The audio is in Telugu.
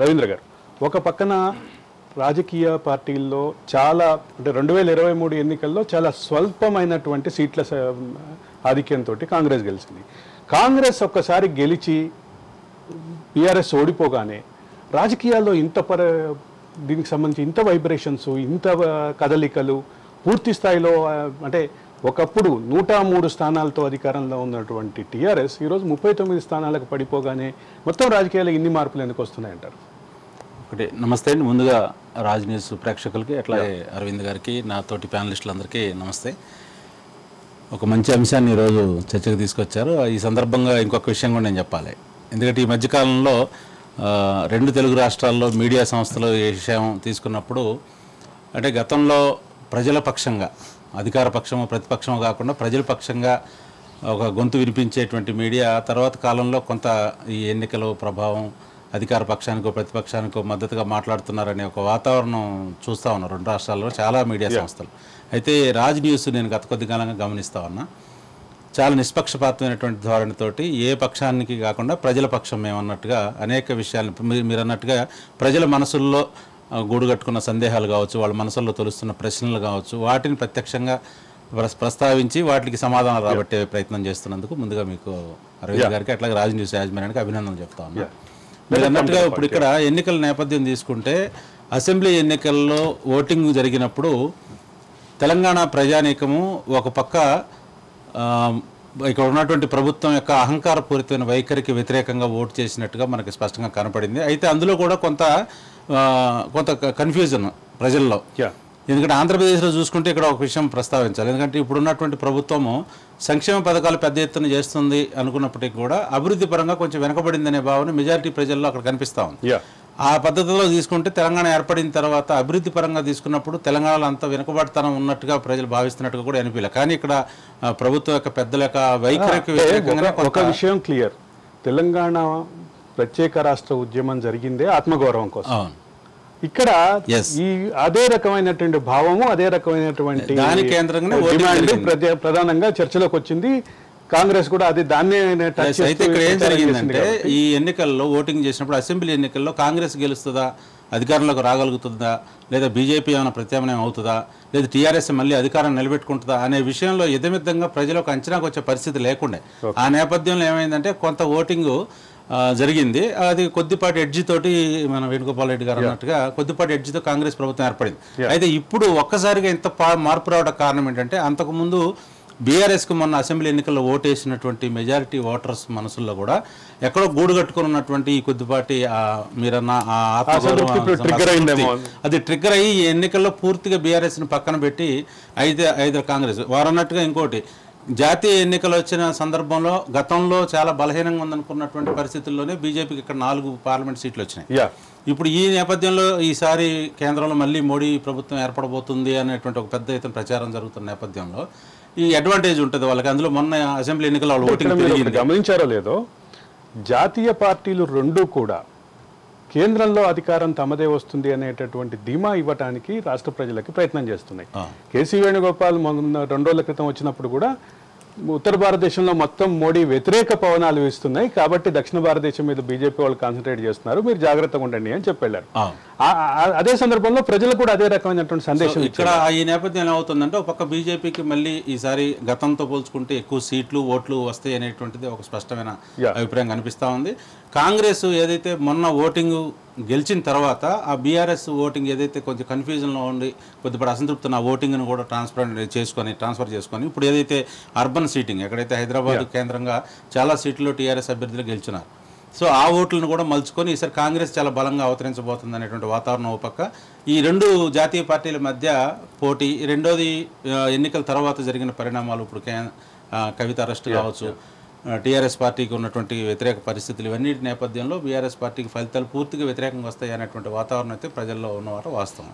రవీంద్ర గారు, ఒక పక్కన రాజకీయ పార్టీల్లో చాలా అంటే 2023 ఎన్నికల్లో చాలా స్వల్పమైనటువంటి సీట్ల ఆధిక్యంతో కాంగ్రెస్ గెలిచింది. కాంగ్రెస్ ఒక్కసారి గెలిచి బీఆర్ఎస్ ఓడిపోగానే రాజకీయాల్లో దీనికి సంబంధించి ఇంత వైబ్రేషన్స్, ఇంత కదలికలు పూర్తి స్థాయిలో అంటే ఒకప్పుడు 103 స్థానాలతో అధికారంలో ఉన్నటువంటి టీఆర్ఎస్ ఈరోజు 39 స్థానాలకు పడిపోగానే మొత్తం రాజకీయాల్లో ఇన్ని మార్పులు ఎందుకు వస్తున్నాయంటారు? ఒకటి నమస్తే అండి. ముందుగా రాజ్ న్యూస్ ప్రేక్షకులకి అట్లాగే అరవింద్ గారికి, నా తోటి ప్యానలిస్టులందరికీ నమస్తే. ఒక మంచి అంశాన్ని ఈరోజు చర్చకు తీసుకొచ్చారు. ఈ సందర్భంగా ఇంకొక విషయం కూడా నేను చెప్పాలి. ఎందుకంటే ఈ మధ్యకాలంలో 2 తెలుగు రాష్ట్రాల్లో మీడియా సంస్థలు ఈ విషయం తీసుకున్నప్పుడు అంటే గతంలో ప్రజల పక్షంగా, అధికార పక్షము ప్రతిపక్షము కాకుండా ప్రజల పక్షంగా ఒక గొంతు వినిపించేటువంటి మీడియా తర్వాత కాలంలో కొంత ఈ ఎన్నికల ప్రభావం అధికార పక్షానికో ప్రతిపక్షానికో మద్దతుగా మాట్లాడుతున్నారనే ఒక వాతావరణం చూస్తూ ఉన్నాం 2 రాష్ట్రాల్లో చాలా మీడియా సంస్థలు. అయితే రాజ్ న్యూస్ నేను గత కొద్ది కాలంగా గమనిస్తూ ఉన్నా, చాలా నిష్పక్షపాతమైనటువంటి ధోరణితోటి ఏ పక్షానికి కాకుండా ప్రజల పక్షం మేమన్నట్టుగా అనేక విషయాలను మీరు అన్నట్టుగా ప్రజల మనసుల్లో గూడుగట్టుకున్న సందేహాలు కావచ్చు, వాళ్ళ మనసుల్లో తొలుస్తున్న ప్రశ్నలు కావచ్చు, వాటిని ప్రత్యక్షంగా ప్రస్తావించి వాటికి సమాధానాలు రాబట్టే ప్రయత్నం చేస్తున్నందుకు ముందుగా మీకు అరవింద్ గారికి అట్లాగే రాజ్ న్యూస్ యాజమాన్యానికి అభినందనలు చెప్తా ఉన్నా. మీరు అన్నట్టుగా ఇప్పుడు ఇక్కడ ఎన్నికల నేపథ్యం తీసుకుంటే అసెంబ్లీ ఎన్నికల్లో ఓటింగ్ జరిగినప్పుడు తెలంగాణ ప్రజానీకము ఒక పక్క ఇక్కడ ఉన్నటువంటి ప్రభుత్వం యొక్క అహంకారపూరితమైన వైఖరికి వ్యతిరేకంగా ఓటు చేసినట్టుగా మనకి స్పష్టంగా కనపడింది. అయితే అందులో కూడా కొంత కన్ఫ్యూజన్ ప్రజల్లో. ఎందుకంటే ఆంధ్రప్రదేశ్లో చూసుకుంటే ఇక్కడ ఒక విషయం ప్రస్తావించాలి. ఎందుకంటే ఇప్పుడున్నటువంటి ప్రభుత్వము సంక్షేమ పథకాలు పెద్ద ఎత్తున చేస్తుంది అనుకున్నప్పటికీ కూడా అభివృద్ధి పరంగా కొంచెం వెనకబడిందనే భావన మెజారిటీ ప్రజల్లో అక్కడ కనిపిస్తూ ఉంది. ఆ పద్ధతిలో తీసుకుంటే తెలంగాణ ఏర్పడిన తర్వాత అభివృద్ధి పరంగా తీసుకున్నప్పుడు తెలంగాణలో అంత వెనుకబడితనం ఉన్నట్టుగా ప్రజలు భావిస్తున్నట్టుగా కూడా అనిపించలే. కానీ ఇక్కడ ప్రభుత్వం యొక్క పెద్దల యొక్క వైఖరికి ఒక విషయం క్లియర్, తెలంగాణ ప్రత్యేక రాష్ట్ర ఉద్యమం జరిగిందే ఆత్మగౌరవం కోసం. ఇక్కడ ఈ అదే రకమైనటువంటి భావము, అదే రకమైనటువంటి ప్రధానంగా చర్చలోకి వచ్చింది. కాంగ్రెస్ కూడా అది దాన్నే. అయితే ఇక్కడ ఏం జరిగిందంటే ఈ ఎన్నికల్లో ఓటింగ్ చేసినప్పుడు అసెంబ్లీ ఎన్నికల్లో కాంగ్రెస్ గెలుస్తుందా, అధికారంలోకి రాగలుగుతుందా, లేదా బీజేపీ ఏమైనా ప్రత్యామ్నాయం అవుతుందా, లేదా టీఆర్ఎస్ మళ్ళీ అధికారం నిలబెట్టుకుంటుందా అనే విషయంలో ఎదమిద్దంగా ప్రజలకు అంచనాకు వచ్చే పరిస్థితి లేకుండే. ఆ నేపథ్యంలో ఏమైందంటే కొంత ఓటింగు జరిగింది. అది కొద్దిపాటి ఎడ్జి తోటి మన వేణుగోపాల్ రెడ్డి గారు అన్నట్టుగా కొద్దిపాటి ఎడ్జితో కాంగ్రెస్ ప్రభుత్వం ఏర్పడింది. అయితే ఇప్పుడు ఒక్కసారిగా ఇంత మార్పు రావడానికి కారణం ఏంటంటే అంతకుముందు బీఆర్ఎస్కి మొన్న అసెంబ్లీ ఎన్నికల్లో ఓటేసినటువంటి మెజారిటీ ఓటర్స్ మనసుల్లో కూడా ఎక్కడో గూడు కట్టుకుని ఉన్నటువంటి ఈ కొద్దిపాటి మీరన్న అది ట్రిగ్గర్ అయ్యి ఈ ఎన్నికల్లో పూర్తిగా బీఆర్ఎస్ని పక్కన పెట్టి ఐదు కాంగ్రెస్ వారన్నట్టుగా. ఇంకోటి జాతీయ ఎన్నికలు వచ్చిన సందర్భంలో గతంలో చాలా బలహీనంగా ఉందనుకున్నటువంటి పరిస్థితుల్లోనే బీజేపీకి ఇక్కడ 4 పార్లమెంట్ సీట్లు వచ్చినాయి. ఇప్పుడు ఈ నేపథ్యంలో ఈసారి కేంద్రంలో మళ్ళీ మోడీ ప్రభుత్వం ఏర్పడబోతుంది అనేటువంటి ఒక పెద్ద ఎత్తున ప్రచారం జరుగుతున్న నేపథ్యంలో ఈ అడ్వాంటేజ్ ఉంటుంది వాళ్ళకి. అందులో మొన్న అసెంబ్లీ ఎన్నికల్లో ఓటింగ్ గమనించారో లేదో, జాతీయ పార్టీలు 2 కూడా కేంద్రంలో అధికారం తమదే వస్తుంది అనేటటువంటి ధీమా ఇవ్వటానికి రాష్ట్ర ప్రజలకి ప్రయత్నం చేస్తున్నాయి. కేసీ వేణుగోపాల్ 2 రోజుల క్రితం వచ్చినప్పుడు కూడా ఉత్తర భారతదేశంలో మొత్తం మోడీ వ్యతిరేక పవనాలు వీస్తున్నాయి కాబట్టి దక్షిణ భారతదేశం మీద బీజేపీ వాళ్ళు కాన్సన్ట్రేట్ చేస్తున్నారు, మీరు జాగ్రత్తగా ఉండండి అని చెప్పారు. అదే సందర్భంలో ప్రజలు కూడా అదే రకమైనటువంటి సందేశం. ఇక్కడ ఈ నేపథ్యం ఏమవుతుందంటే ఒక పక్క బీజేపీకి మళ్ళీ ఈసారి గతంతో పోల్చుకుంటే ఎక్కువ సీట్లు ఓట్లు వస్తాయి అనేటువంటిది ఒక స్పష్టమైన అభిప్రాయం కనిపిస్తూ ఉంది. కాంగ్రెస్ ఏదైతే మొన్న ఓటింగ్ గెలిచిన తర్వాత ఆ బీఆర్ఎస్ ఓటింగ్ ఏదైతే కొంచెం కన్ఫ్యూజన్లో ఉండి కొద్దిపాటి అసంతృప్తిని ఆ ఓటింగ్ను కూడా ట్రాన్స్ఫర్ చేసుకొని ఇప్పుడు ఏదైతే అర్బన్ సీటింగ్ ఎక్కడైతే హైదరాబాద్ కేంద్రంగా చాలా సీట్లలో టీఆర్ఎస్ అభ్యర్థులు గెలిచినారు, సో ఆ ఓట్లను కూడా మలుచుకొని ఈసారి కాంగ్రెస్ చాలా బలంగా అవతరించబోతుంది అనేటువంటి వాతావరణం ఒక పక్క. ఈ 2 జాతీయ పార్టీల మధ్య పోటీ. రెండోది ఎన్నికల తర్వాత జరిగిన పరిణామాలు, ఇప్పుడు కవిత అరెస్ట్ కావచ్చు, టీఆర్ఎస్ పార్టీకి ఉన్నటువంటి వ్యతిరేక పరిస్థితులు, ఇవన్నిటి నేపథ్యంలో బీఆర్ఎస్ పార్టీకి ఫలితాలు పూర్తిగా వ్యతిరేకంగా వస్తాయి అనేటువంటి వాతావరణం అయితే ప్రజల్లో ఉన్నవారు వాస్తవం.